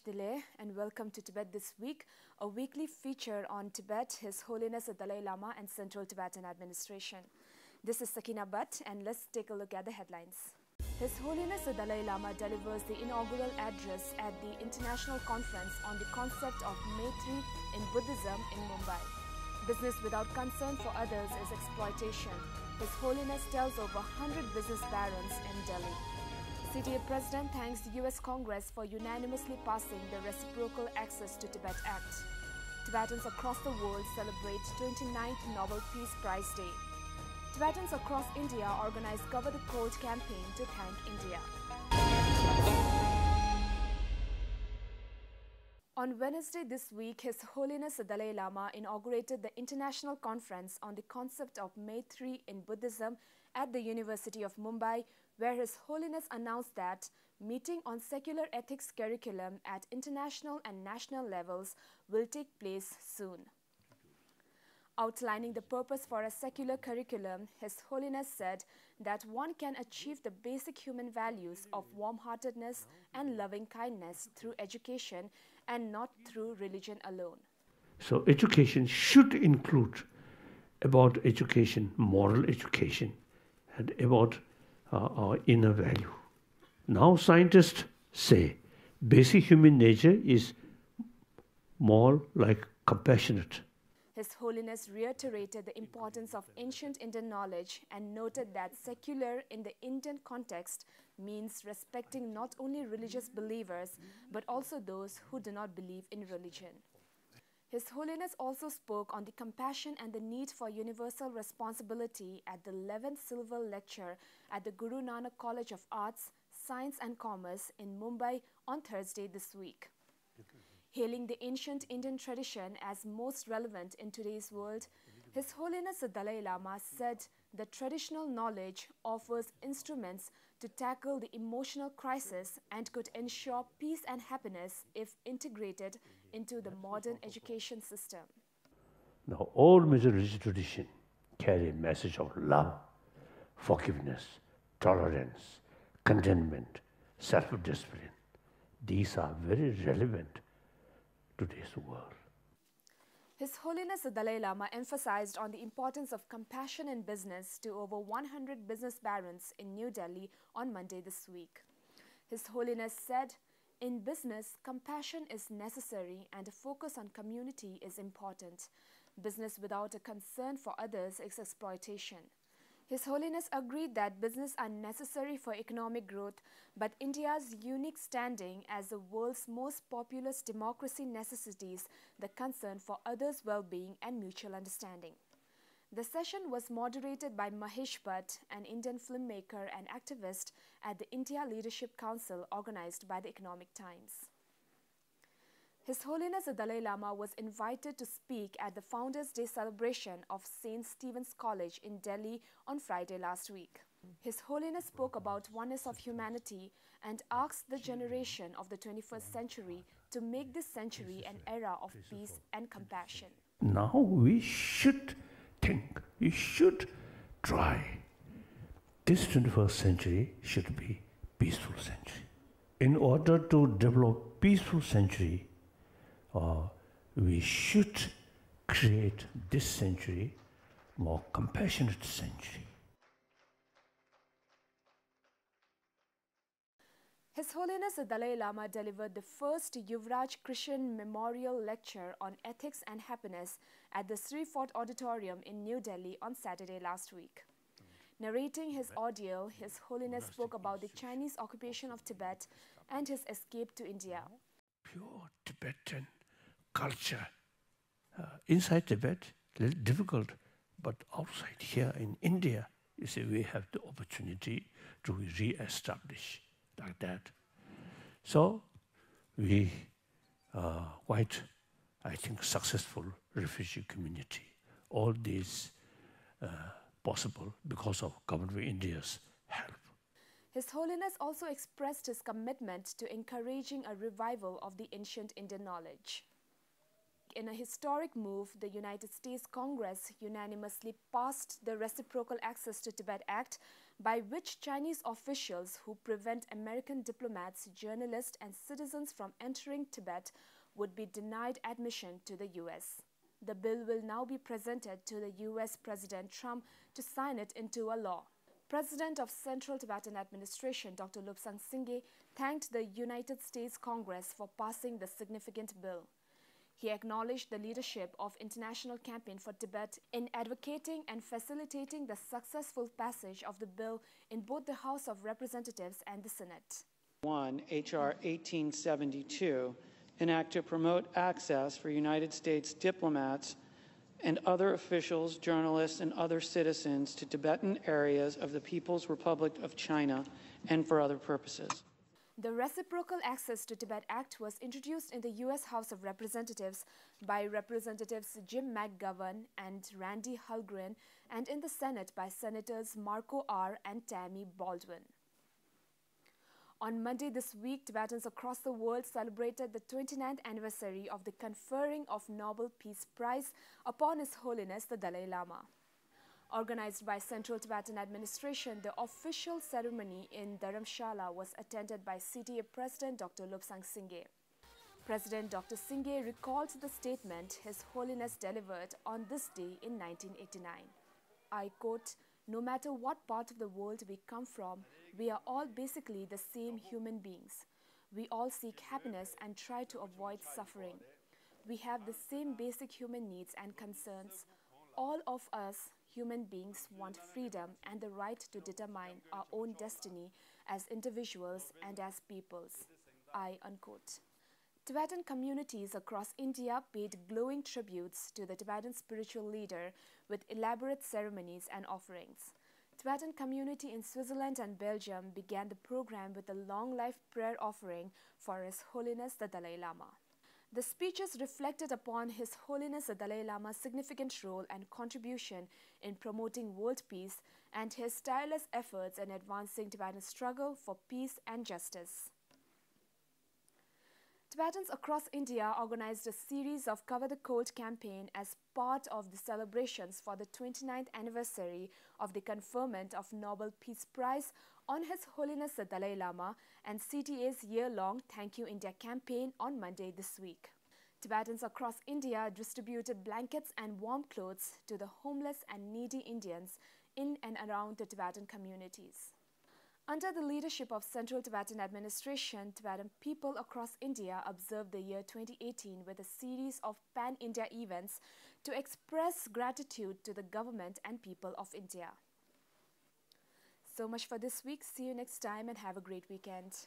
Dile, and welcome to Tibet This Week, a weekly feature on Tibet, His Holiness the Dalai Lama and Central Tibetan Administration. This is Sakina Bhatt, and let's take a look at the headlines. His Holiness the Dalai Lama delivers the inaugural address at the International Conference on the concept of Maitri in Buddhism in Mumbai. Business without concern for others is exploitation. His Holiness tells over 100 business barons in Delhi. CTA President thanks the US Congress for unanimously passing the Reciprocal Access to Tibet Act. Tibetans across the world celebrate 29th Nobel Peace Prize Day. Tibetans across India organize Cover the Cold campaign to thank India. On Wednesday this week, His Holiness the Dalai Lama inaugurated the International Conference on the concept of Maitri in Buddhism at the University of Mumbai, where His Holiness announced that meeting on secular ethics curriculum at international and national levels will take place soon. Outlining the purpose for a secular curriculum, His Holiness said that one can achieve the basic human values of warm-heartedness and loving-kindness through education and not through religion alone. So education should include about education, moral education, and about our inner value. Now scientists say basic human nature is more like compassionate. His Holiness reiterated the importance of ancient Indian knowledge and noted that secular in the Indian context means respecting not only religious believers but also those who do not believe in religion. His Holiness also spoke on the compassion and the need for universal responsibility at the 11th Silver Lecture at the Guru Nanak College of Arts, Science and Commerce in Mumbai on Thursday this week. Hailing the ancient Indian tradition as most relevant in today's world, His Holiness the Dalai Lama said the traditional knowledge offers instruments to tackle the emotional crisis and could ensure peace and happiness if integrated into the modern education system. Now all major religious traditions carry a message of love, forgiveness, tolerance, contentment, self-discipline. These are very relevant to today's world. His Holiness the Dalai Lama emphasized on the importance of compassion in business to over 100 business barons in New Delhi on Monday this week. His Holiness said, "In business, compassion is necessary and a focus on community is important. Business without a concern for others is exploitation." His Holiness agreed that business are necessary for economic growth, but India's unique standing as the world's most populous democracy necessitates the concern for others' well-being and mutual understanding. The session was moderated by Mahesh Bhatt, an Indian filmmaker and activist at the India Leadership Council organized by the Economic Times. His Holiness the Dalai Lama was invited to speak at the Founders' Day celebration of St. Stephen's College in Delhi on Friday last week. His Holiness spoke about oneness of humanity and asked the generation of the 21st century to make this century an era of peace and compassion. Now we should think, we should try. This 21st century should be peaceful century. In order to develop peaceful century, we should create this century more compassionate century. His Holiness the Dalai Lama delivered the first Yuvraj Krishan Memorial Lecture on Ethics and Happiness at the Sri Fort Auditorium in New Delhi on Saturday last week. Narrating his ordeal, His Holiness spoke about the Chinese occupation of Tibet and his escape to India. Pure Tibetan culture. Inside Tibet, a little difficult, but outside here in India, you see, we have the opportunity to re-establish like that. So we are quite, I think, successful refugee community. All these possible because of Government of India's help. His Holiness also expressed his commitment to encouraging a revival of the ancient Indian knowledge. In a historic move, the United States Congress unanimously passed the Reciprocal Access to Tibet Act, by which Chinese officials who prevent American diplomats, journalists, and citizens from entering Tibet would be denied admission to the US. The bill will now be presented to the US President Trump to sign it into a law. President of Central Tibetan Administration Dr. Lobsang Singye thanked the United States Congress for passing the significant bill. He acknowledged the leadership of International Campaign for Tibet in advocating and facilitating the successful passage of the bill in both the House of Representatives and the Senate. 1 H.R. 1872, an act to promote access for United States diplomats and other officials, journalists, and other citizens to Tibetan areas of the People's Republic of China and for other purposes. The Reciprocal Access to Tibet Act was introduced in the U.S. House of Representatives by Representatives Jim McGovern and Randy Hultgren, and in the Senate by Senators Marco R. and Tammy Baldwin. On Monday this week, Tibetans across the world celebrated the 29th anniversary of the conferring of Nobel Peace Prize upon His Holiness the Dalai Lama. Organized by Central Tibetan Administration, the official ceremony in Dharamshala was attended by CTA President Dr. Lobsang Singye. President Dr. Singye recalled the statement His Holiness delivered on this day in 1989. I quote, "No matter what part of the world we come from, we are all basically the same human beings. We all seek happiness and try to avoid suffering. We have the same basic human needs and concerns. All of us human beings want freedom and the right to determine our own destiny as individuals and as peoples." I unquote. Tibetan communities across India paid glowing tributes to the Tibetan spiritual leader with elaborate ceremonies and offerings. Tibetan community in Switzerland and Belgium began the program with a long life prayer offering for His Holiness the Dalai Lama. The speeches reflected upon His Holiness the Dalai Lama's significant role and contribution in promoting world peace and his tireless efforts in advancing Tibetan struggle for peace and justice. Tibetans across India organized a series of Cover the Cold campaign as part of the celebrations for the 29th anniversary of the conferment of Nobel Peace Prize on His Holiness the Dalai Lama and CTA's year-long Thank You India campaign on Monday this week. Tibetans across India distributed blankets and warm clothes to the homeless and needy Indians in and around the Tibetan communities. Under the leadership of Central Tibetan Administration, Tibetan people across India observed the year 2018 with a series of pan-India events to express gratitude to the government and people of India. So much for this week. See you next time and have a great weekend.